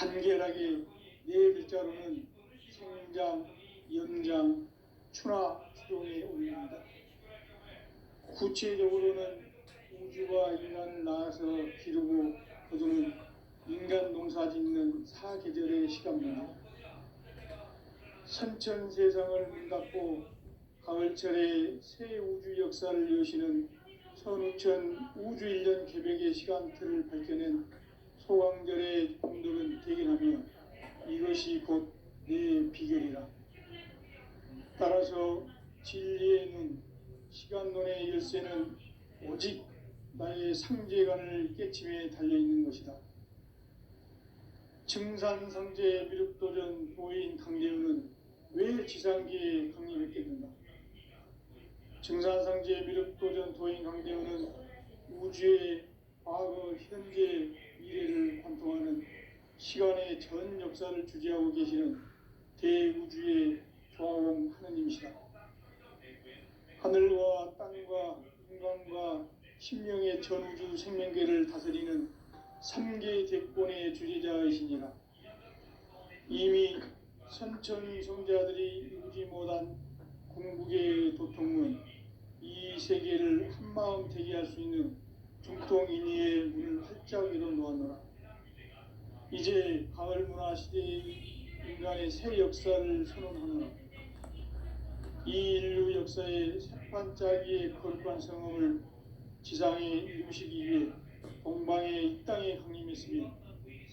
간결하게 네 글자로는 생장, 연장, 추나 추동에 올립니다. 구체적으로는 우주가 인간을 낳아서 기르고 거두는 인간 농사 짓는 사계절의 시간입니다. 선천 세상을 문 닫고 가을철에 새 우주 역사를 여시는 선우천 우주일년 개벽의 시간틀을 밝혀낸 소강절의 공덕은 대견하며 이것이 곧 내 비결이라. 따라서 진리의 눈, 시간론의 열쇠는 오직 나의 상제관을 깨침에 달려있는 것이다. 증산상제 미륵도전 도인 강대우는 왜 지상기에 강림했겠는가? 증산상제 미륵도전 도인 강대우는 우주의 과거, 현재, 미래를 관통하는 시간의 전 역사를 주재하고 계시는 대우주의 조화공 하느님이시다. 하늘과 땅과 인간과 신명의 전우주 생명계를 다스리는 3계 대권의 주재자이시니라. 이미 선천 성자들이 이루지 못한 궁극의 도통문, 이 세계를 한마음 되게 할 수 있는 중통인의의 문을 활짝 열어놓았노라. 이제 가을 문화 시대의 인간의 새 역사를 선언하노라. 이 인류 역사의 새판짜기의 거룩한 성험을 지상에 이루시기 위해 동방의 이 땅에 강림했으며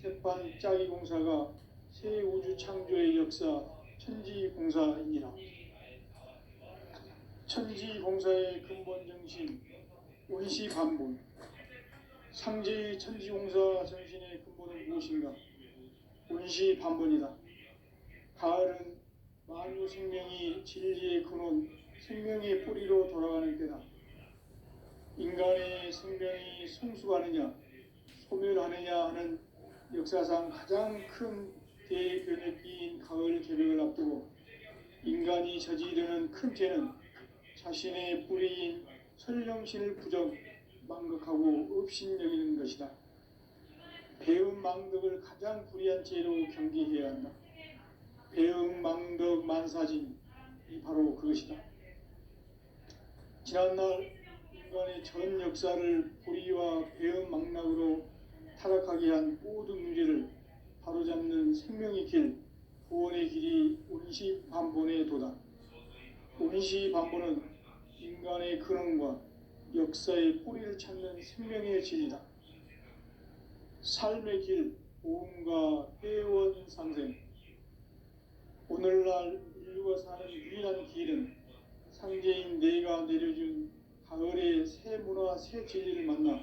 새판짜기 공사가 새 우주 창조의 역사 천지공사이니라. 천지공사의 근본 정신 원시반본. 상제의 천지공사 정신의 근본은 무엇인가? 원시반본이다. 가을은 만유 생명이 진리의 근원, 생명의 뿌리로 돌아가는 때다. 인간의 생명이 성숙하느냐, 소멸하느냐 하는 역사상 가장 큰 대변혁기인 가을 개벽을 앞두고 인간이 저지르는 큰 죄는 자신의 뿌리인 설령신을 부정, 망극하고 업신여기는 것이다. 배음 망덕을 가장 불의한 죄로 경계해야 한다. 배음 망덕 만사진이 바로 그것이다. 지난날 인간의 전 역사를 불의와 배음 망락으로 타락하게 한 모든 문제를 바로잡는 생명의 길, 구원의 길이 원시반본의 도다. 원시반본은 인간의 근원과 역사의 뿌리를 찾는 생명의 진리다. 삶의 길, 보험과 회원 상생. 오늘날 인류가 사는 유일한 길은 상제인 내가 내려준 가을의 새 문화, 새 진리를 만나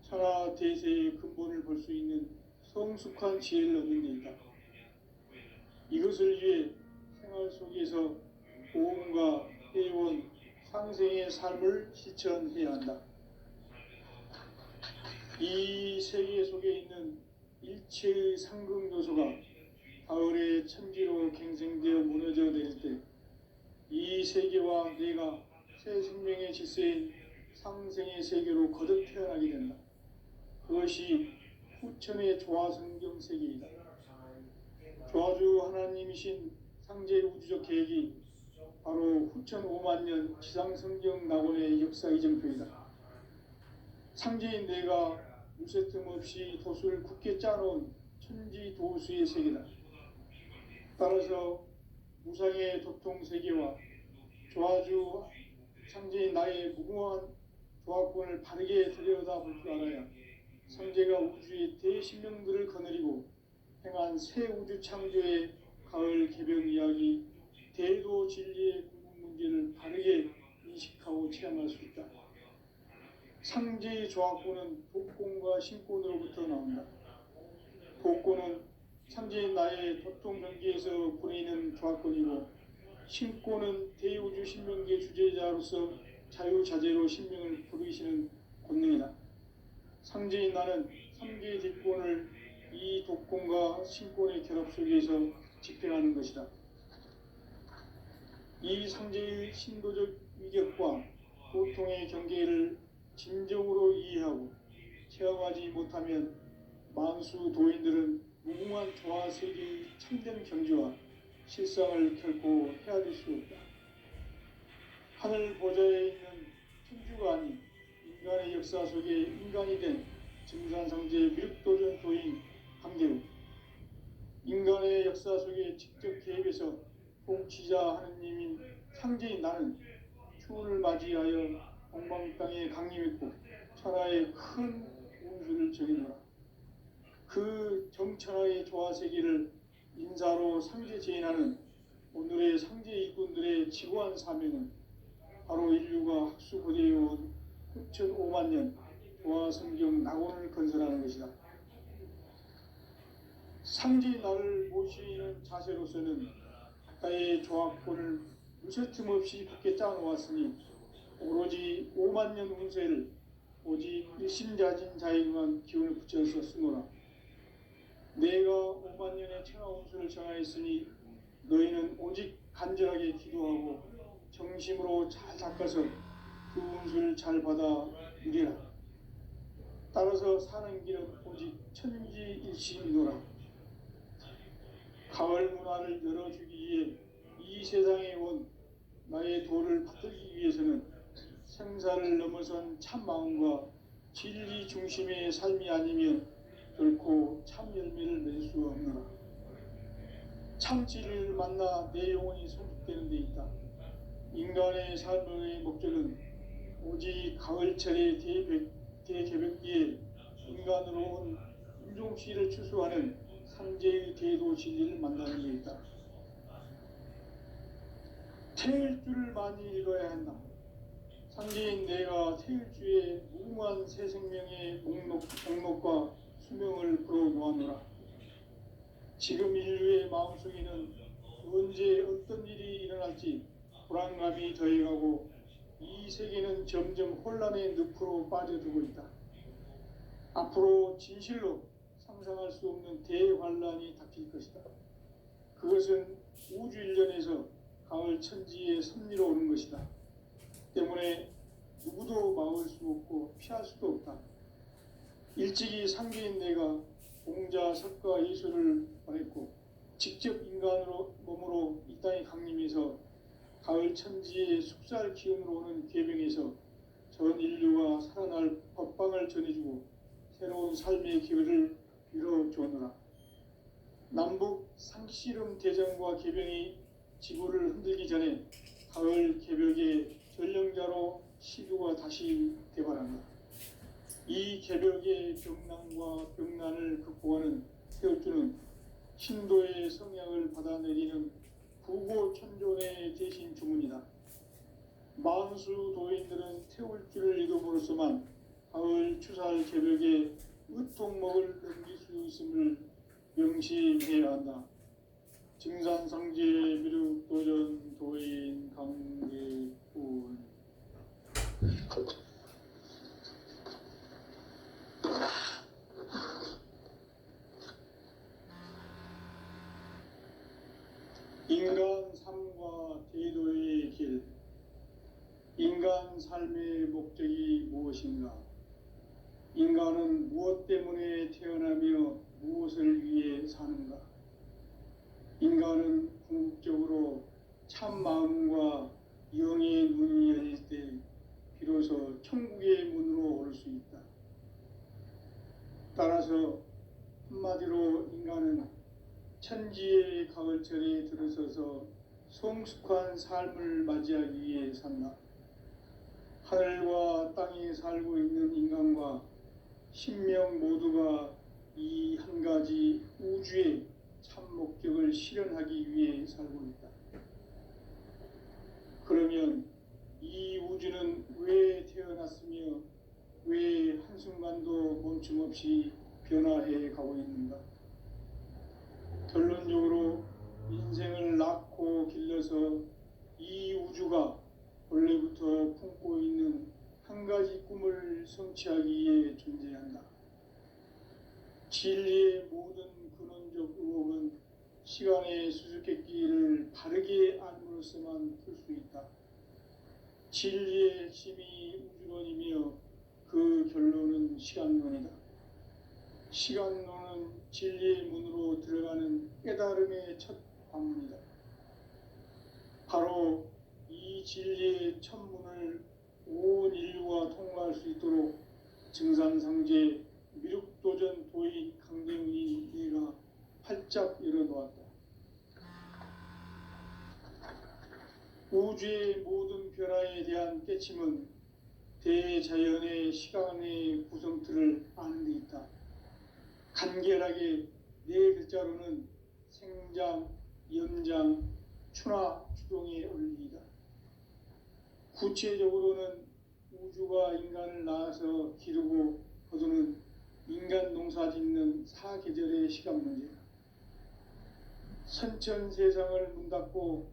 천하 대세의 근본을 볼 수 있는 성숙한 지혜를 얻는 데 있다. 이것을 위해 생활 속에서 보험과 회원, 상생의 삶을 실천해야 한다. 이 세계 속에 있는 일체의 상승요소가 가을의 천지로 갱생되어 무너져 내릴 때 이 세계와 내가 새 생명의 질서인 상생의 세계로 거듭 태어나게 된다. 그것이 후천의 조화성경 세계이다. 조화주 하나님이신 상제 우주적 계획이 바로 후천 5만년 지상성경 낙원의 역사 이정표이다. 상제인 내가 무쇠 틈 없이 도수를 굳게 짜놓은 천지도수의 세계다. 따라서 무상의 도통세계와 조화주 상제인 나의 무궁한 조화권을 바르게 들여다볼 줄 알아야 상제가 우주의 대신명들을 거느리고 행한 새 우주 창조의 가을 개벽 이야기, 대도 진리의 궁극 문제를 바르게 인식하고 체험할 수 있다. 상제의 조화권은 독권과 신권으로부터 나온다. 독권은 상제인 나의 도통경계에서 보내는 조화권이고, 신권은 대우주 신명계 주제자로서 자유자재로 신명을 부르시는 권능이다. 상제인 나는 3개의 뒷권을 이 독권과 신권의 결합 속에서 집행하는 것이다. 이 상제의 신도적 위격과 고통의 경계를 진정으로 이해하고 체험하지 못하면 만수 도인들은 무궁한 조화 세계의 참된 경지와 실상을 결코 헤아릴 수 없다. 하늘 보좌에 있는 천주가 아닌 인간의 역사 속에 인간이 된 증산상제 미륵도전 도인 강대우, 인간의 역사 속에 직접 개입해서 통치자 하느님인 상제인 나는 추운을 맞이하여 동방 땅에 강림했고 천하의 큰 운수를 정해놓으라. 그 정천하의 조화세계를 인사로 상제 제인하는 오늘의 상제 일꾼들의 지고한 사명은 바로 인류가 학수고대해온 6,500만 년 조화성경 낙원을 건설하는 것이다. 상제의 나를 모시는 자세로서는 바다의 조화권을 무쇠틈 없이 굳게 짜놓았으니 오로지 5만 년 운세를 오직 일심자진 자에게만 기운을 붙여서 쓰노라. 내가 5만 년의 천하 운수를 정하였으니 너희는 오직 간절하게 기도하고 정심으로 잘 닦아서 그 운수를 잘 받아 누리라. 따라서 사는 길은 오직 천지일심이노라. 가을 문화를 열어주기 위해 이 세상에 온 나의 도를 받들기 위해서는 생사를 넘어선 참 마음과 진리 중심의 삶이 아니면 결코 참 열매를 맺을 수 없노라. 참 진리를 만나 내 영혼이 성숙되는 데 있다. 인간의 삶의 목적은 오직 가을철의 대개벽기에 인간으로 온 인종시를 추수하는 상제의 대도 진리를 만나는 데 있다. 태일주를 많이 읽어야 한다. 상제인 내가 태일주의 무궁한 새 생명의 목록과 수명을 풀어놓았노라. 지금 인류의 마음속에는 언제 어떤 일이 일어날지 불안감이 더해가고 이 세계는 점점 혼란의 늪으로 빠져들고 있다. 앞으로 진실로 상상할 수 없는 대환란이 닥칠 것이다. 그것은 우주 일련에서 가을 천지의 섭리로 오는 것이다. 때문에 누구도 막을 수 없고 피할 수도 없다. 일찍이 상제인 내가 공자, 석가, 예수를 보냈고 직접 인간으로 몸으로 이 땅에 강림해서 가을 천지의 숙살 기운으로 오는 계명에서 전 인류가 살아날 법방을 전해주고 새로운 삶의 기회를 이뤄주었노라. 남북 상씨름 대전과 개병이 지구를 흔들기 전에 가을 개벽의 전령자로 시주가 다시 개발한다. 이 개벽의 병난과 병난을 극복하는 태울주는 신도의 성향을 받아내리는 구고천존의 대신 주문이다. 만수 도인들은 태울주를 이름으로서만 가을 추살 개벽의 으통목을 넘길 수 있음을 명심해야 한다. 증산상제 미륵도전 도인 강대훈. 인간 삶과 대도의 길. 인간 삶의 목적이 무엇인가? 인간은 무엇 때문에 태어나며 무엇을 위해 사는가? 인간은 궁극적으로 참 마음과 영의 눈이 열릴 때 비로소 천국의 문으로 오를 수 있다. 따라서 한마디로 인간은 천지의 가을철에 들어서서 성숙한 삶을 맞이하기 위해 산다. 하늘과 땅에 살고 있는 인간과 신명 모두가 이 한 가지 우주의 참 목적을 실현하기 위해 살고 있다. 그러면 이 우주는 왜 태어났으며 왜 한순간도 멈춤없이 변화해 가고 있는가? 결론적으로 인생을 낳고 길러서 이 우주가 원래부터 품고 있는 한 가지 꿈을 성취하기 위해 존재한다. 진리의 모든 근원적 의혹은 시간의 수수께끼를 바르게 알므로써만 풀 수 있다. 진리의 핵심이 우주론이며 그 결론은 시간론이다. 시간론은 진리의 문으로 들어가는 깨달음의 첫 방문이다. 바로 이 진리의 첫 문을 온 인류가 통과할 수 있도록 증산상제 미륵도전 도인 강대훈이 내가 활짝 열어놓았다. 우주의 모든 변화에 대한 깨침은 대자연의 시간의 구성틀을 아는 데 있다. 간결하게 네 글자로는 생장, 연장, 추나 추동의 원리이다. 구체적으로는 우주가 인간을 낳아서 기르고 거두는 인간 농사 짓는 사계절의 시간 문제다. 선천 세상을 문 닫고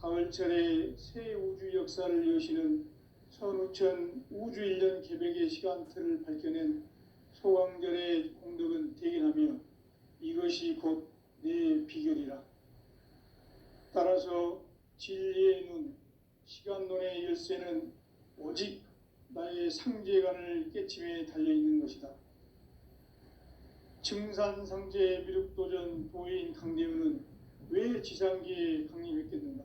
가을철에 새 우주 역사를 여시는 선우천 우주 1년 개백의 시간틀을 밝혀낸 소강절의 공덕은 대견하며 이것이 곧 내 비결이라. 따라서 진리의 눈, 시간론의 열쇠는 오직 나의 상제관을 깨침에 달려있는 것이다. 증산상제 미륵도전 도인 강대훈은 왜 지상기에 강림했겠는가?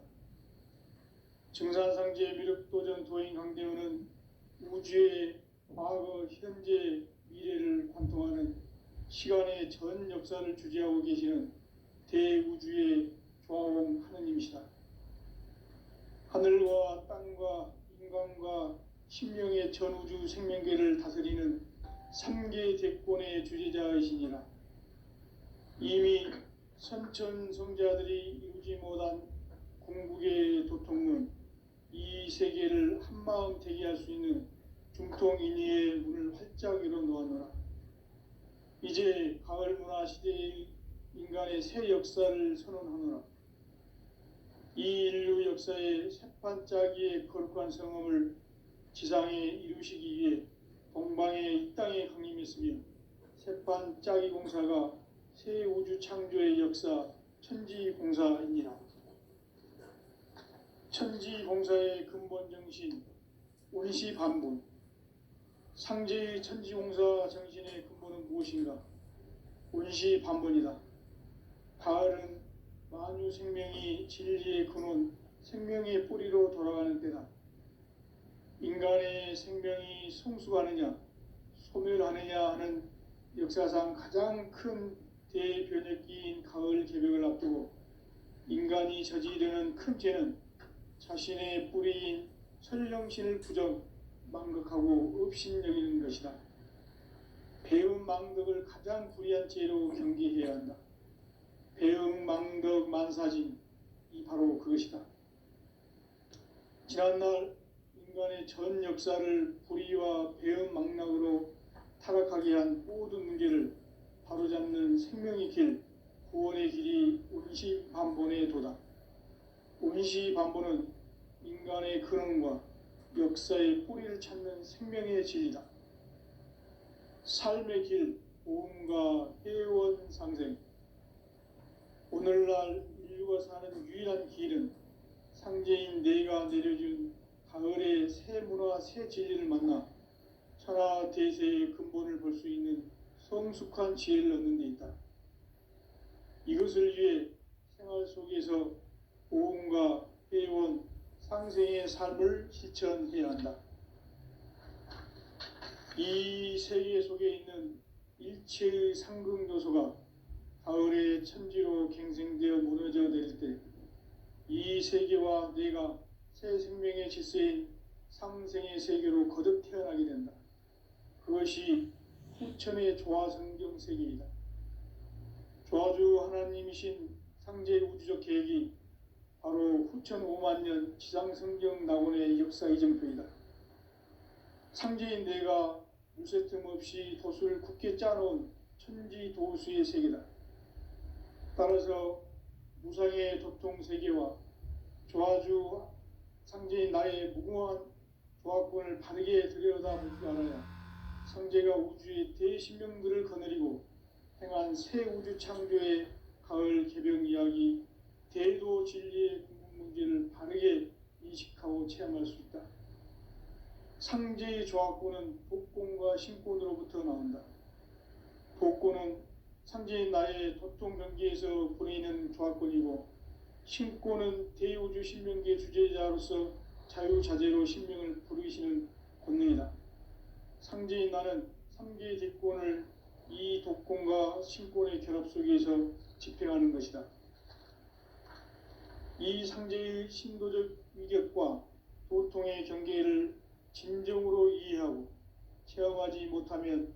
증산상제 미륵도전 도인 강대훈은 우주의 과거, 현재, 미래를 관통하는 시간의 전 역사를 주재하고 계시는 대우주의 조화원 하느님이시다. 하늘과 땅과 인간과 신명의 전우주 생명계를 다스리는 3계 대권의 주재자이시니라. 이미 선천성자들이 이루지 못한 궁극의 도통문, 이 세계를 한마음 되게 할 수 있는 중통인의의 문을 활짝 열어놓았노라. 이제 가을 문화 시대의 인간의 새 역사를 선언하노라. 이 인류 역사의 새판짜기의 거룩한 성험을 지상에 이루시기 위해 동방의 이 땅에 강림했으며 새판짜기 공사가 새 우주 창조의 역사 천지공사이니라. 천지공사의 근본 정신 운시반분, 상제의 천지공사 정신의 근본은 무엇인가? 운시반분이다. 가을은 만유 생명이 진리의 근원, 생명의 뿌리로 돌아가는 때다. 인간의 생명이 성숙하느냐, 소멸하느냐 하는 역사상 가장 큰 대변혁기인 가을 개벽을 앞두고 인간이 저지르는 큰 죄는 자신의 뿌리인 설령신을 부정, 망극하고 업신여기는 것이다. 배음 망덕을 가장 불의한 죄로 경계해야 한다. 배음 망덕 만사진, 이 바로 그것이다. 지난날 인간의 전 역사를 불의와 배음 망락으로 타락하게 한 모든 문제를 바로잡는 생명의 길, 구원의 길이 운시반본의 도다. 운시반본은 인간의 근원과 역사의 뿌리를 찾는 생명의 진리다. 삶의 길, 보험과 회원 상생. 오늘날 인류가 사는 유일한 길은 상제인 내가 내려준 가을의 새 문화, 새 진리를 만나 천하 대세의 근본을 볼 수 있는 성숙한 지혜를 얻는 데 있다. 이것을 위해 생활 속에서 보험과 회원, 상생의 삶을 실천해야 한다. 이 세계 속에 있는 일체의 상극 요소가 가을의 천지로 갱생되어 무너져 내릴 때 이 세계와 내가 새 생명의 질서인 상생의 세계로 거듭 태어나게 된다. 그것이 후천의 조화성경 세계이다. 조화주 하나님이신 상제 우주적 계획이 바로 후천 5만 년 지상성경 낙원의 역사 이정표이다. 상제인 내가 물새 틈 없이 돛을 굳게 짜놓은 천지도수의 세계다. 따라서 무상의 도통 세계와 조화주 상제인 나의 무궁한 조화권을 바르게 들여다볼 줄 알아야 상제가 우주의 대신명들을 거느리고 행한 새 우주 창조의 가을 개병 이야기, 대도 진리의 궁극 문제를 바르게 인식하고 체험할 수 있다. 상제의 조화권은 복권과 신권으로부터 나온다. 복고는 상제인 나의 도통 경계에서 보내는 조합권이고, 신고는 대우주 신명기의 주제자로서 자유자재로 신명을 부르시는 권능이다. 상제인 나는 3개의 대권을 이 독권과 신권의 결합 속에서 집행하는 것이다. 이 상제의 신도적 위격과 도통의 경계를 진정으로 이해하고 체험하지 못하면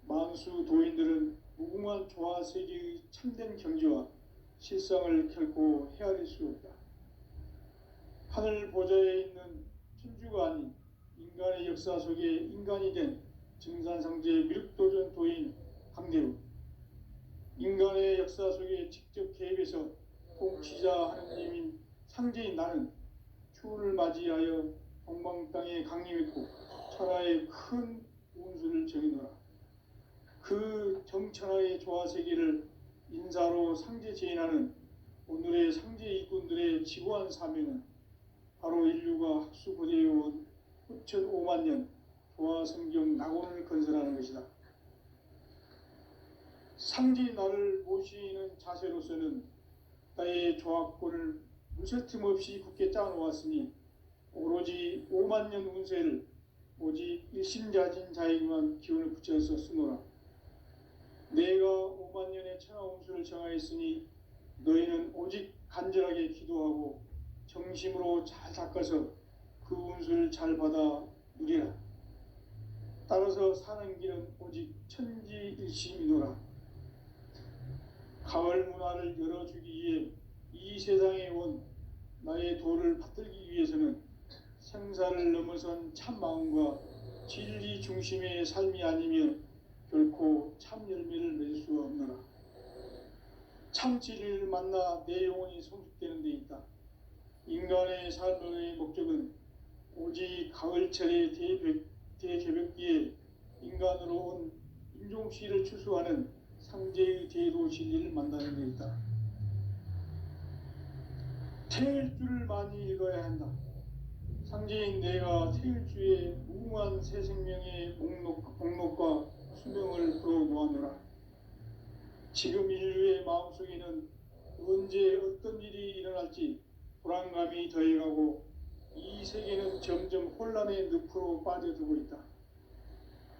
만수 도인들은 무궁한 조화세계의 참된 경지와 실상을 결코 헤아릴 수 없다. 하늘 보좌에 있는 천주가 아닌 인간의 역사 속에 인간이 된 증산상제의 미륵도전 도인 강대우, 인간의 역사 속에 직접 개입해서 통치자 하느님인 상제인 나는 추운을 맞이하여 동방 땅에 강림했고 천하의 큰 운수를 정해놓아 그 정천하의 조화세계를 인사로 상제 제인하는 오늘의 상제 일꾼들의 지고한 사명은 바로 인류가 학수고대해온 후천 5만 년 조화성경 낙원을 건설하는 것이다. 상제 나를 모시는 자세로서는 나의 조합권을 무설틈 없이 굳게 짜놓았으니 오로지 5만 년 운세를 오직 일심자진 자에게만 기운을 붙여서 쓰노라. 내가 5만 년의 천하 운수를 정하였으니 너희는 오직 간절하게 기도하고 정심으로 잘 닦아서 그 운수를 잘 받아 누리라. 따라서 사는 길은 오직 천지일심이노라. 가을 문화를 열어주기 위해 이 세상에 온 나의 도를 받들기 위해서는 생사를 넘어선 참 마음과 진리 중심의 삶이 아니면 결코 참 열매를 맺을 수 없노라. 참 진리를 만나 내 영혼이 성숙되는 데 있다. 인간의 삶의 목적은 오직 가을철의 대개벽기에 인간으로 온 인종시를 추수하는 상제의 대도 진리를 만나는 데 있다. 태일주를 많이 읽어야 한다. 상제인 내가 태일주의 무궁한 새 생명의 목록과 수명을 풀어놓았노라. 지금 인류의 마음속에는 언제 어떤 일이 일어날지 불안감이 더해가고 이 세계는 점점 혼란의 늪으로 빠져들고 있다.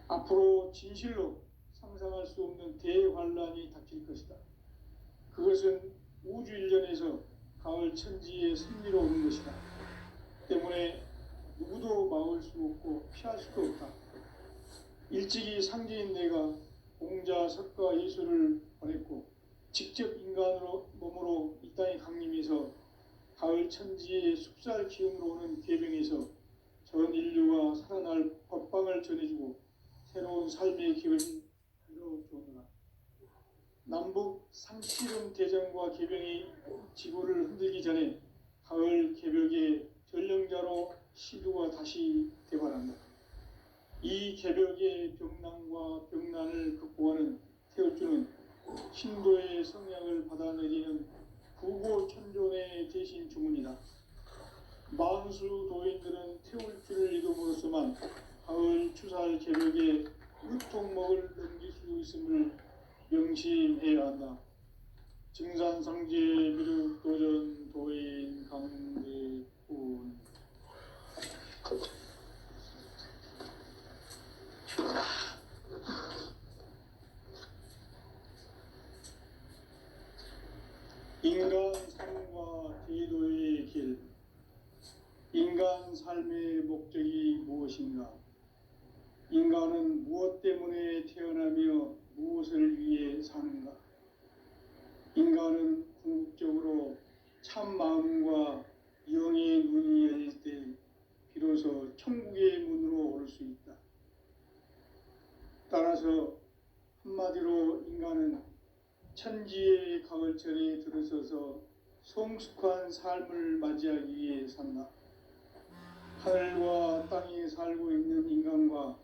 앞으로 진실로 상상할 수 없는 대환란이 닥칠 것이다. 그것은 우주 일전에서 가을 천지의 승리로 오는 것이다. 때문에 누구도 막을 수 없고 피할 수도 없다. 일찍이 상제인 내가 공자, 석가, 예수를 보냈고 직접 인간으로 몸으로 이 땅에 강림해서 가을 천지의 숲살 기운으로 오는 계병에서 전 인류가 살아날 법방을 전해주고 새로운 삶의 길을 열어주었노라. 남북 상씨름 대전과 계병이 지구를 흔들기 전에 가을 개벽의 전령자로 시두가 다시 대발한다. 이 개벽의 병난과 병난을 극복하는 태울주는 신도의 성향을 받아내리는 구고천존의 대신 주문이다. 만수 도인들은 태울주를 이름으로서만 가을 추살 개벽에 으통먹을 넘길 수 있음을 명심해야 한다. 증산상제 미륵도전 도인 강대훈. 인간 삶과 제도의 길. 인간 삶의 목적이 무엇인가? 인간은 무엇 때문에 태어나며 무엇을 위해 사는가? 인간은 궁극적으로 참 마음과 영의 눈이 열릴 때 비로소 천국의 문으로 올 수 있다. 따라서 한마디로 인간은 천지의 가을철에 들어서서 성숙한 삶을 맞이하기 위해 산다. 하늘과 땅에 살고 있는 인간과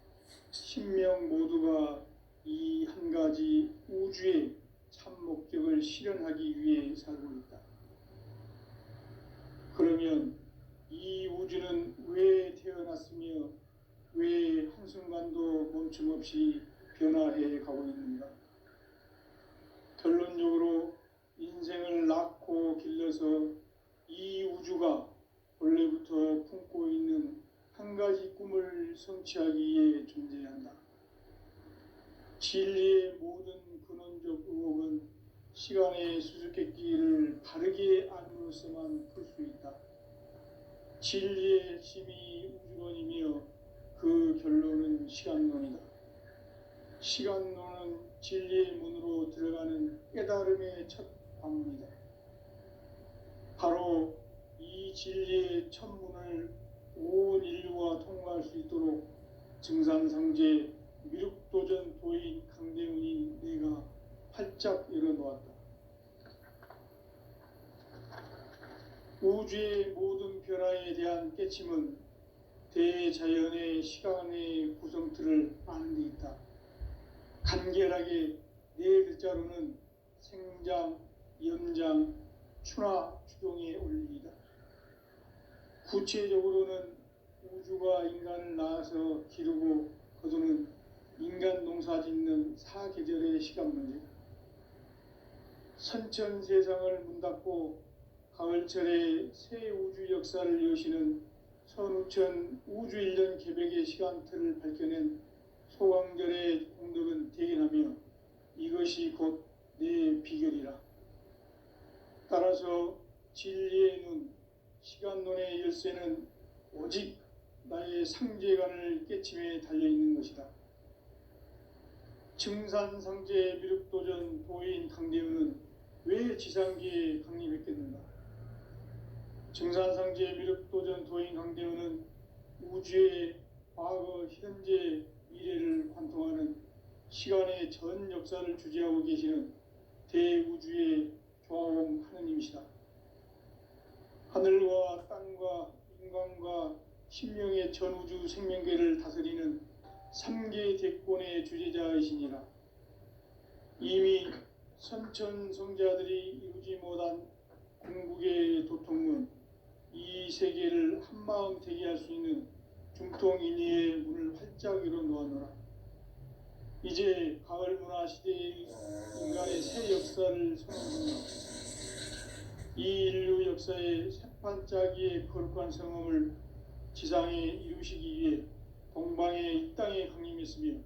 신명 모두가 이 한 가지 우주의 참 목적을 실현하기 위해 살고 있다. 그러면 이 우주는 왜 태어났으며 왜 한순간도 멈춤없이 변화해 가고 있는가? 근본적으로 인생을 낳고 길러서 이 우주가 원래부터 품고 있는 한 가지 꿈을 성취하기 위해 존재한다. 진리의 모든 근원적 의혹은 시간의 수수께끼를 바르게 알므로써만 풀 수 있다. 진리의 핵심이 우주론이며 그 결론은 시간론이다. 시간론은 진리의 문으로 들어가는 깨달음의 첫 관문이다. 바로 이 진리의 첫 문을 온 인류가 통과할 수 있도록 증산상제 미륵도전 도인 강대훈이 내가 활짝 열어놓았다. 우주의 모든 변화에 대한 깨침은 대자연의 시간의 구성틀을 아는 데 있다. 간결하게 네 글자로는 생장, 연장, 추나 추동의 원리이다. 구체적으로는 우주가 인간을 낳아서 기르고 거두는 인간 농사 짓는 사계절의 시간 문제다. 선천 세상을 문 닫고 가을철에 새 우주 역사를 여시는 선우천 우주 1년 개백의 시간틀을 밝혀낸 소강절의 공덕은 대견하며 이것이 곧 내 비결이라. 따라서 진리의 눈, 시간론의 열쇠는 오직 나의 상제관을 깨침에 달려있는 것이다. 증산상제 미륵도전 도인 강대훈은 왜 지상기에 강림했겠는가? 증산상제 미륵도전 도인 강대훈은 우주의 과거, 현재, 미래를 관통하는 시간의 전 역사를 주재하고 계시는 대우주의 조화원 하느님이시다. 하늘과 땅과 인간과 신명의 전우주 생명계를 다스리는 3계 대권의 주재자이시니라. 이미 선천성자들이 이루지 못한 궁극의 도통문, 이 세계를 한마음 되게 할 수 있는 중통인의의 문을 활짝 열어놓았노라. 이제 가을 문화 시대의 인간의 새 역사를 선언합니다. 이 인류 역사의 새판짜기의 거룩한 성험을 지상에 이루시기 위해 동방의 이 땅에 강림했으며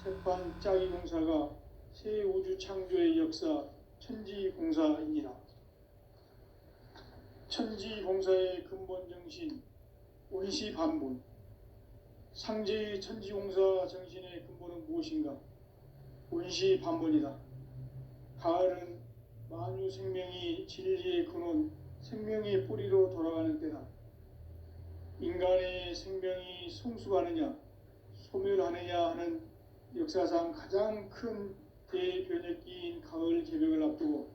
새판짜기 공사가 새 우주 창조의 역사 천지공사이니라. 천지공사의 근본 정신 온시반본, 상제의 천지공사 정신의 근본은 무엇인가? 온시반본이다. 가을은 만유 생명이 진리의 근원, 생명의 뿌리로 돌아가는 때다. 인간의 생명이 성숙하느냐, 소멸하느냐 하는 역사상 가장 큰 대변혁기인 가을 개벽을 앞두고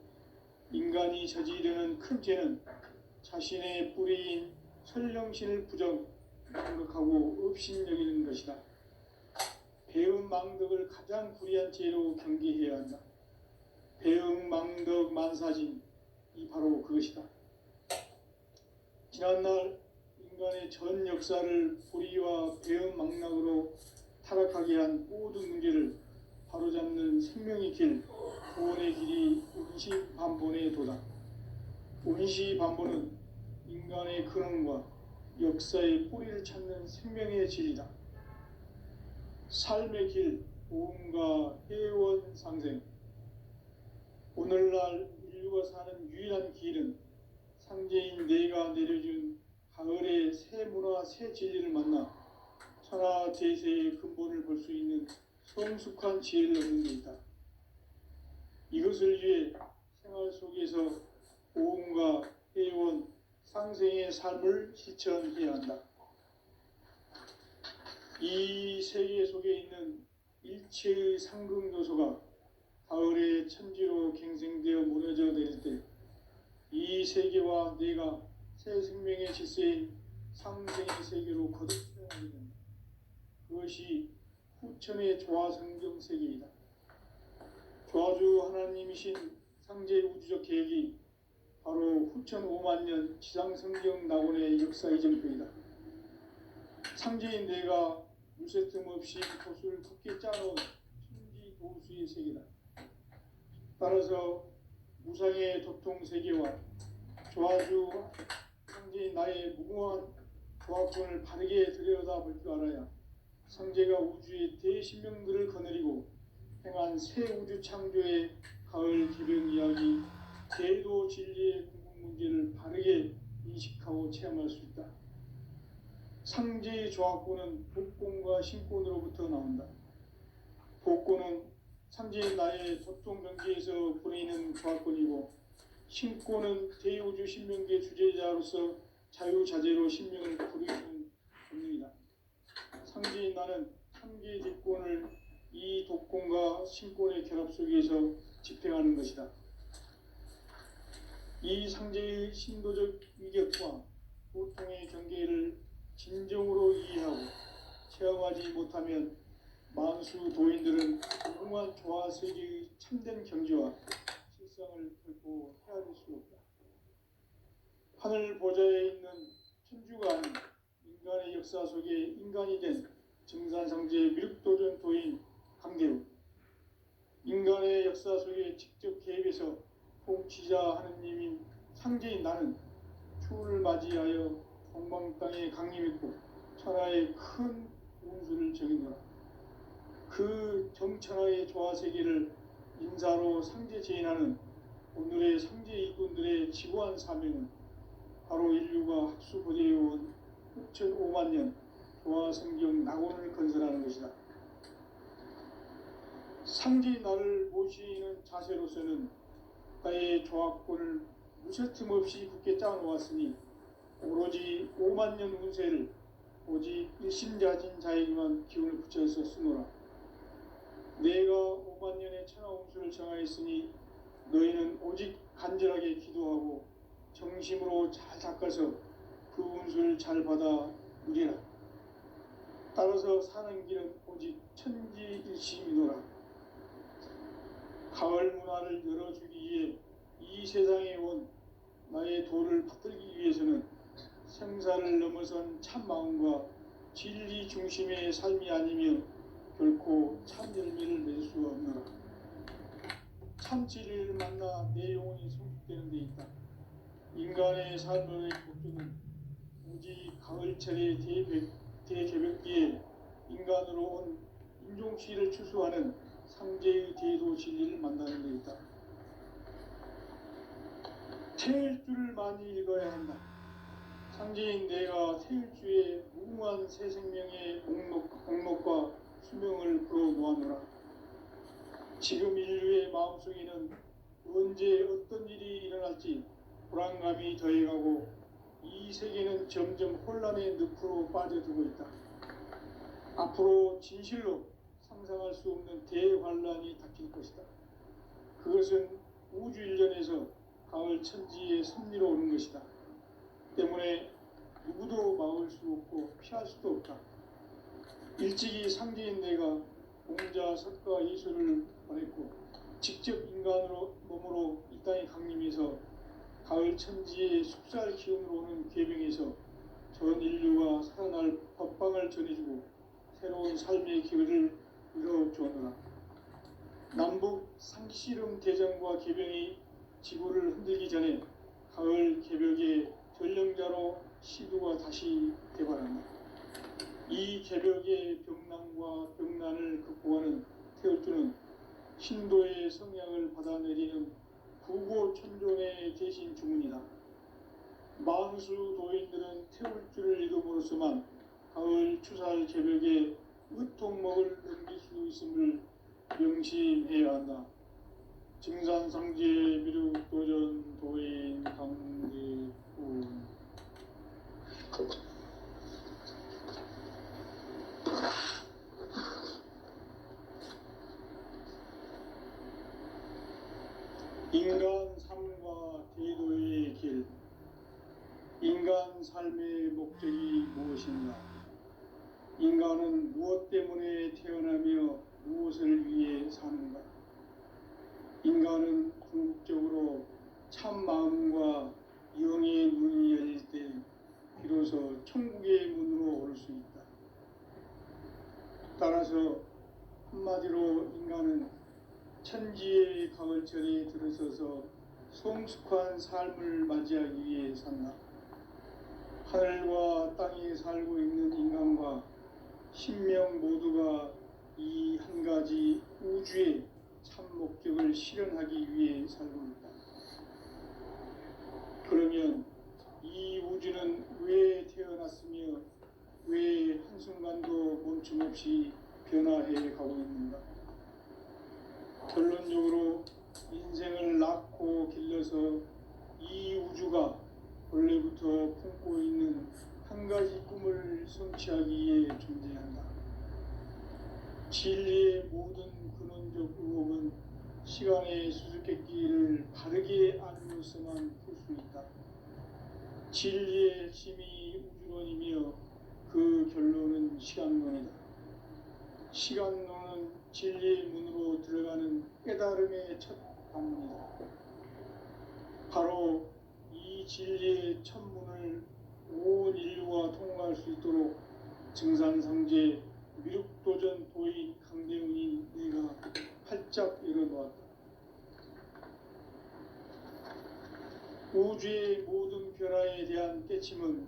인간이 저지르는 큰 죄는 자신의 뿌리인 설령신을 망각하고 업신여기는 것이다. 배음 망덕을 가장 불의한 죄로 경계해야 한다. 배음 망덕 만사진, 이 바로 그것이다. 지난날 인간의 전 역사를 불의와 배음 망락으로 타락하게 한 모든 문제를 바로잡는 생명의 길, 구원의 길이 온시반본의 도다. 온시반본은 인간의 근원과 역사의 뿌리를 찾는 생명의 진리다. 삶의 길, 보험과 회원 상생. 오늘날 인류가 사는 유일한 길은 상제인 내가 내려준 가을의 새 문화, 새 진리를 만나 천하 대세의 근본을 볼 수 있는 성숙한 지혜를 얻는 데 있다. 이것을 위해 생활 속에서 보험과 회원, 상생의 삶을 실천해야 한다. 이 세계 속에 있는 일체의 상극 요소가 가을의 천지로 갱생되어 무너져 내릴 때 이 세계와 내가 새 생명의 질서인 상생의 세계로 거듭 태어나게 된다. 그것이 후천의 조화성경 세계이다. 조화주 하나님이신 상제 우주적 계획이 바로 후천 5만 년 지상성경 낙원의 역사 이정표이다. 상제인 내가 물새 틈 없이 도수를 굳게 짜놓은 천지 도수의 세계다. 따라서 무상의 도통 세계와 조화주 상제인 나의 무궁한 조합권을 바르게 들여다볼 줄 알아야 상제가 우주의 대신명들을 거느리고 행한 새 우주 창조의 가을 개변 이야기, 제도 진리의 궁극 문제를 바르게 인식하고 체험할 수 있다. 상제의 조합권은 복권과 신권으로부터 나온다. 복권은 상제인 나의 도통 경계에서 보내는 조합권이고, 신권은 대우주 신명계 주제자로서 자유자재로 신명을 부르는 본능이다. 상제인 나는 상계 뒷권을 이 독권과 신권의 결합 속에서 집행하는 것이다. 이 상제의 신도적 위격과 보통의 경계를 진정으로 이해하고 체험하지 못하면 만수 도인들은 무궁한 조화 세계의 참된 경지와 실상을 결코 헤아릴 수 없다. 하늘 보좌에 있는 천주가 아닌 인간의 역사 속에 인간이 된 증산상제의 미륵도전 도인 강대우, 인간의 역사 속에 직접 개입해서 통치자 하느님인 상제인 나는 추후를 맞이하여 동방 땅에 강림했고 천하의 큰 운수를 정해놓아 그 정천하의 조화세계를 인사로 상제 제인하는 오늘의 상제 일꾼들의 지구한 사명은 바로 인류가 학수고대해온 6,5만 년 조화성경 낙원을 건설하는 것이다. 상제 나를 모시는 자세로서는 나의 조합권을 무셔틈 없이 굳게 짜놓았으니 오로지 5만 년 운세를 오직 일심자진 자에게만 기운을 붙여서 쓰노라. 내가 5만 년의 천하 운수를 정하였으니 너희는 오직 간절하게 기도하고 정심으로 잘 닦아서 그 운수를 잘 받아 누리라. 따라서 사는 길은 오직 천지일심이노라. 가을 문화를 열어주기 위해 이 세상에 온 나의 도를 받들기 위해서는 생사를 넘어선 참 마음과 진리 중심의 삶이 아니면 결코 참 열매를 맺을 수가 없노라. 참 진리를 만나 내 영혼이 성숙되는 데 있다. 인간의 삶의 목적은 오직 가을철의 대개벽기에 인간으로 온 인종시를 추수하는 상제의 대도 진리를 만나는 데 있다. 태일주를 많이 읽어야 한다. 상제인 내가 태일주의 무궁한 새 생명의 목록과 수명을 풀어놓아노라. 지금 인류의 마음속에는 언제 어떤 일이 일어날지 불안감이 더해가고 이 세계는 점점 혼란의 늪으로 빠져들고 있다. 앞으로 진실로 상상할 수 없는 대환란이 닥칠 것이다. 그것은 우주 일련에서 가을 천지의 섭리로 오는 것이다. 때문에 누구도 막을 수 없고 피할 수도 없다. 일찍이 상제인 내가 공자, 석가, 이수를 보냈고 직접 인간으로 몸으로 이 땅에 강림해서 가을 천지의 숲살 기운으로 오는 계명에서 전 인류가 살아날 법방을 전해주고 새로운 삶의 기회를 이뤄주었노라. 남북 상씨름 대전과 개병이 지구를 흔들기 전에 가을 개벽의 전령자로 시두가 다시 개발한다. 이 개벽의 병난과 병난을 극복하는 태울주는 신도의 성향을 받아내리는 구고천존의 대신 주문이다. 만수 도인들은 태울주를 읽음으로써만 가을 추살 개벽의 으통목을 넘길 수 있음을 명심해야 한다. 증산상제 미륵도전 도인 강대훈. 인간 삶과 대도의 길. 인간 삶의 목적이 무엇인가? 인간은 무엇 때문에 태어나며 무엇을 위해 사는가? 인간은 궁극적으로 참 마음과 영의 문이 열릴 때 비로소 천국의 문으로 올 수 있다. 따라서 한마디로 인간은 천지의 가을철에 들어서서 성숙한 삶을 맞이하기 위해 산다. 하늘과 땅에 살고 있는 인간과 신명 모두가 이 한 가지 우주의 참 목적을 실현하기 위해 살고 있다. 그러면 이 우주는 왜 태어났으며 왜 한순간도 멈춤 없이 변화해 가고 있는가? 결론적으로 인생을 낳고 길러서 이 우주가 원래부터 품고 있는 한 가지 꿈을 성취하기 위해 존재한다. 진리의 모든 근원적 의혹은 시간의 수수께끼를 바르게 알면서만 풀 수 있다. 진리의 핵심이 우주론이며 그 결론은 시간론이다. 시간론은 진리의 문으로 들어가는 깨달음의 첫 방문이다. 바로 이 진리의 첫 문을 온 인류가 통과할 수 있도록 증산상제 미륵도전 도인 강대훈이 내가 활짝 열어놓았다. 우주의 모든 변화에 대한 깨침은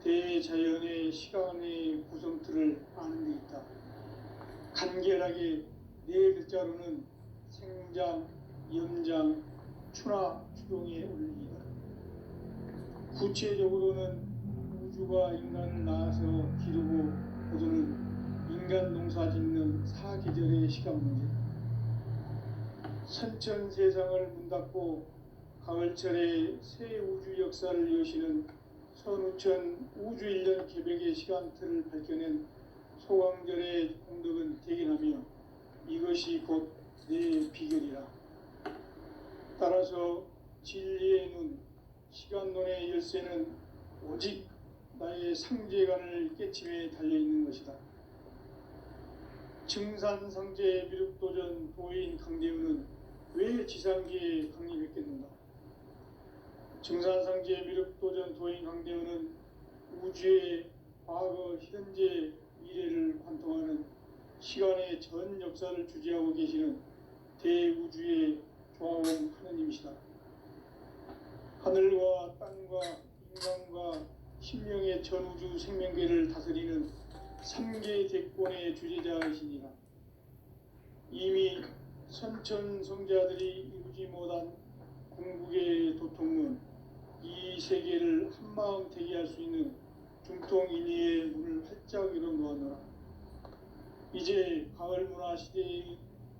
대자연의 시간의 구성틀을 아는 데 있다. 간결하게 네 글자로는 생장, 연장, 추나 추동의 원리이다. 구체적으로는 우주가 인간을 낳아서 기르고 거두는 인간 농사 짓는 사계절의 시간 문제. 선천 세상을 문 닫고 가을철에 새 우주 역사를 여시는 선우천 우주 1년 개백의 시간틀을 밝혀낸 소강절의 공덕은 대견하며 이것이 곧 내 비결이라. 따라서 진리의 눈, 시간론의 열쇠는 오직 나의 상제관을 깨침에 달려있는 것이다. 증산상제 미륵도전 도인 강대훈은 왜 지상계에 강림했겠는가? 증산상제 미륵도전 도인 강대훈은 우주의 과거, 현재, 미래를 관통하는 시간의 전 역사를 주재하고 계시는 대우주의 조화원 하느님이시다. 하늘과 땅과 인간과 신명의 전우주 생명계를 다스리는 3계 대권의 주재자이시니라. 이미 선천성자들이 이루지 못한 궁극의 도통은 이 세계를 한마음 대기할 수 있는 중통인의의 문을 활짝 열어놓았노라. 이제 가을 문화 시대의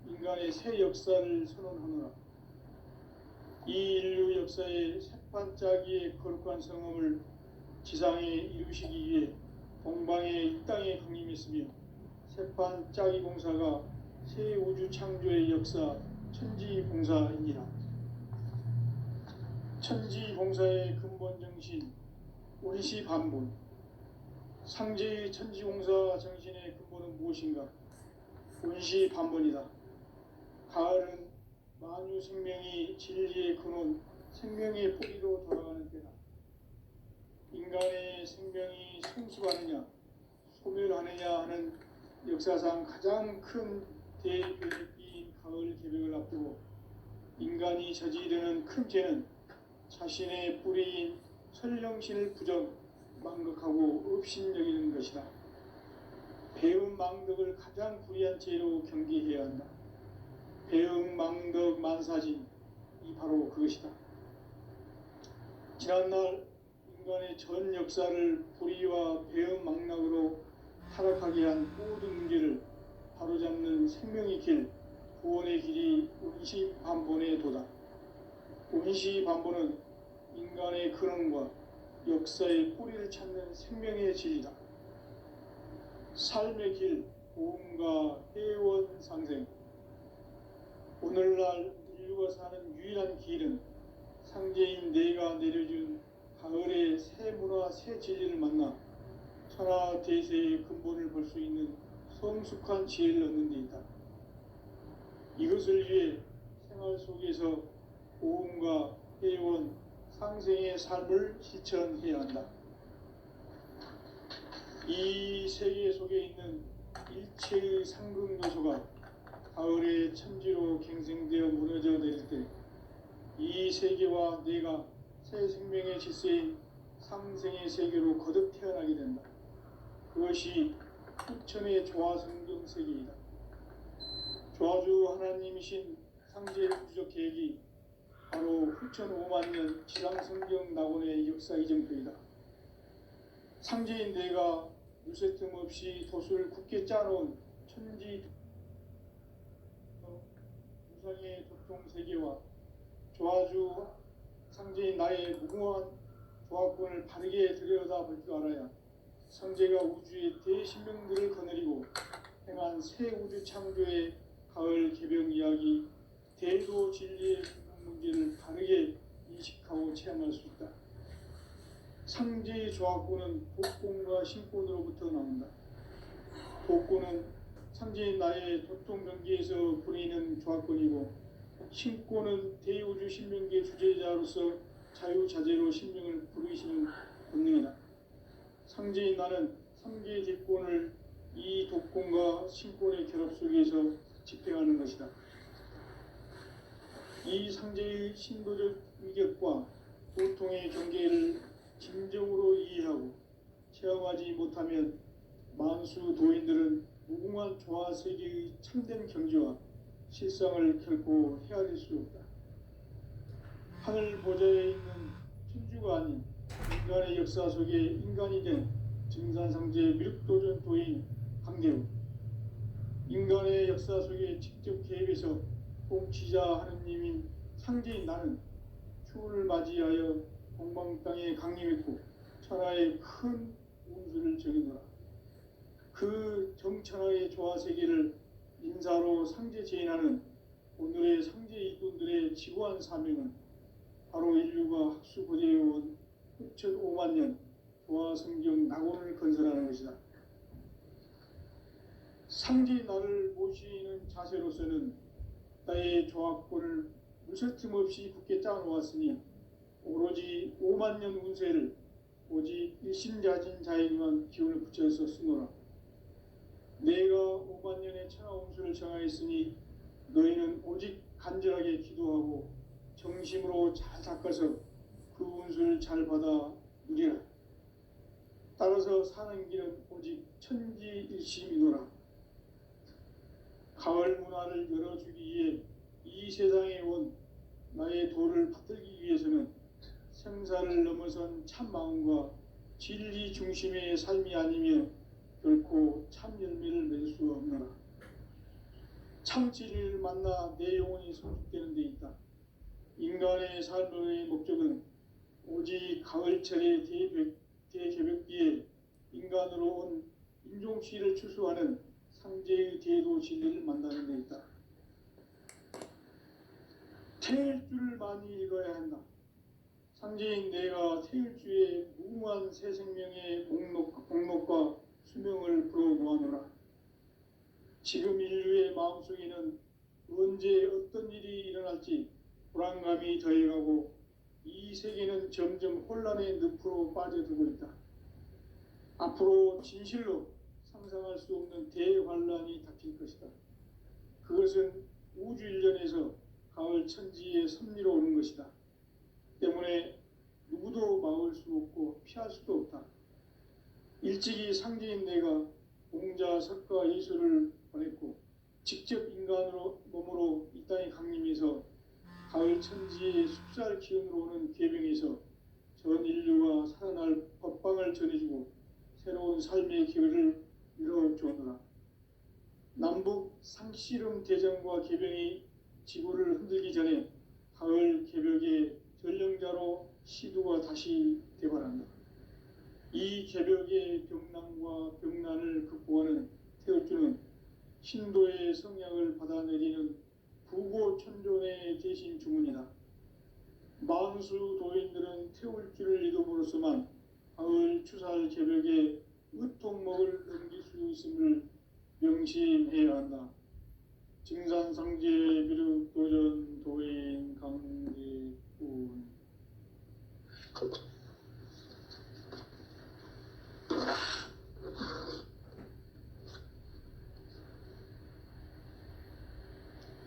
인간의 새 역사를 선언하노라. 이 인류 역사의 새판짜기의 거룩한 성험을 지상에 이루시기 위해 동방의 이 땅에 강림했으며 새판짜기 봉사가 새 우주 창조의 역사 천지봉사이니라. 천지봉사의 근본 정신 원시반본. 상제의 천지봉사 정신의 근본은 무엇인가? 원시반본이다. 가을은 만유 생명이 진리의 근원, 생명의 뿌리로 돌아가는 때다. 인간의 생명이 성숙하느냐, 소멸하느냐 하는 역사상 가장 큰 대변기인 가을 개벽을 앞두고 인간이 저지르는 큰 죄는 자신의 뿌리인 설령신을 부정, 망극하고 업신여기는 것이다. 배움 망덕을 가장 불의한 죄로 경계해야 한다. 배움 망덕 만사진, 이 바로 그것이다. 지난날 인간의 전 역사를 불의와 배움 망락으로 타락하게 한 모든 문제를 바로잡는 생명의 길, 구원의 길이 원시반본의 도다. 원시반본은 인간의 근원과 역사의 뿌리를 찾는 생명의 진리다. 삶의 길, 보험과 회원 상생. 오늘날 인류가 사는 유일한 길은 상제인 내가 내려준 가을의 새 문화, 새 진리를 만나 천하 대세의 근본을 볼 수 있는 성숙한 지혜를 얻는 데 있다. 이것을 위해 생활 속에서 보험과 회원, 상생의 삶을 실천해야 한다. 이 세계 속에 있는 일체의 상급 요소가 가을의 천지로 갱생 이 세계와 내가 새 생명의 질서인 상생의 세계로 거듭 태어나게 된다. 그것이 후천의 조화성경 세계이다. 조화주 하나님이신 상제 우주적 계획이 바로 후천 5만 년 지상성경 낙원의 역사 이정표이다. 상제인 내가 물새틈 없이 돛을 굳게 짜놓은 천지 무상의 도통 세계와 조화주 상제인 나의 무궁한 조화권을 바르게 들여다볼 줄 알아야 상제가 우주의 대신명들을 거느리고 행한 새 우주 창조의 가을 개병 이야기, 대도 진리의 문제를 바르게 인식하고 체험할 수 있다. 상제의 조화권은 복권과 신권으로부터 나온다. 복권은 상제인 나의 도통 경계에서 부리는 조화권이고, 신권은 대우주 신명계 주제자로서 자유자재로 신명을 부르시는 본능이다. 상제인 나는 3개의 뒷권을 이 독권과 신권의 결합 속에서 집행하는 것이다. 이 상제의 신도적 위격과 도통의 경계를 진정으로 이해하고 체험하지 못하면 만수 도인들은 무궁한 조화 세계의 참된 경지와 실상을 결코 헤아릴 수 없다. 하늘 보좌에 있는 천주가 아닌 인간의 역사 속에 인간이 된 증산상제 미륵도전 도인 강대우, 인간의 역사 속에 직접 개입해서 통치자 하느님인 상제인 나는 추운을 맞이하여 동방 땅에 강림했고 천하의 큰 운수를 정해노라. 그 정천하의 조화세계를 인사로 상제 제인하는 오늘의 상제 일꾼들의 지구한 사명은 바로 인류가 학수고대해온 후천 5만 년 조화성경 낙원을 건설하는 것이다. 상제인 나를 모시는 자세로서는 나의 조화권을 물새틈 없이 굳게 짜놓았으니 오로지 5만 년 운세를 오직 일심자진 자에게만 기운을 붙여서 쓰노라. 내가 5만 년의 천하 운수를 정하였으니 너희는 오직 간절하게 기도하고 정심으로 잘 닦아서 그 운수를 잘 받아 누리라. 따라서 사는 길은 오직 천지일심이노라. 가을 문화를 열어주기 위해 이 세상에 온 나의 도를 받들기 위해서는 생사를 넘어선 참 마음과 진리 중심의 삶이 아니면 결코 참 열매를 맺을 수 없노라. 참 진리를 만나 내 영혼이 성숙되는 데 있다. 인간의 삶의 목적은 오직 가을철의 대개벽기에 인간으로 온 인종시를 추수하는 상제의 대도 진리를 만나는 데 있다. 태일주를 많이 읽어야 한다. 상제인 내가 태일주의 무궁한 새 생명의 목록과 수명을 불어모아노라. 지금 인류의 마음속에는 언제 어떤 일이 일어날지 불안감이 더해가고 이 세계는 점점 혼란의 늪으로 빠져들고 있다. 앞으로 진실로 상상할 수 없는 대환란이 닥칠 것이다. 그것은 우주 일련에서 가을 천지의 섭리로 오는 것이다. 때문에 누구도 막을 수 없고 피할 수도 없다. 일찍이 상제인 내가 공자, 석가, 예수를 보냈고 직접 인간으로 몸으로 이 땅에 강림해서 가을 천지의 숲살 기운으로 오는 계병에서 전 인류가 살아날 법방을 전해주고 새로운 삶의 기회를 이뤄주었노라. 남북 상씨름 대전과 계병이 지구를 흔들기 전에 가을 개벽의 전령자로 시두가 다시 대발한다. 이 개벽의 병난과 병난을 극복하는 태울주는 신도의 성약을 받아내리는 부고천존의 대신 주문이다. 만수 도인들은 태울주를 이름으로서만 가을 추살 개벽의 의통목을 넘길 수 있음을 명심해야 한다. 증산상제 미륵도전 도인 강대훈.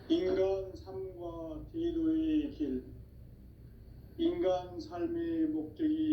인간 삶과 제도의 길. 인간 삶의 목적이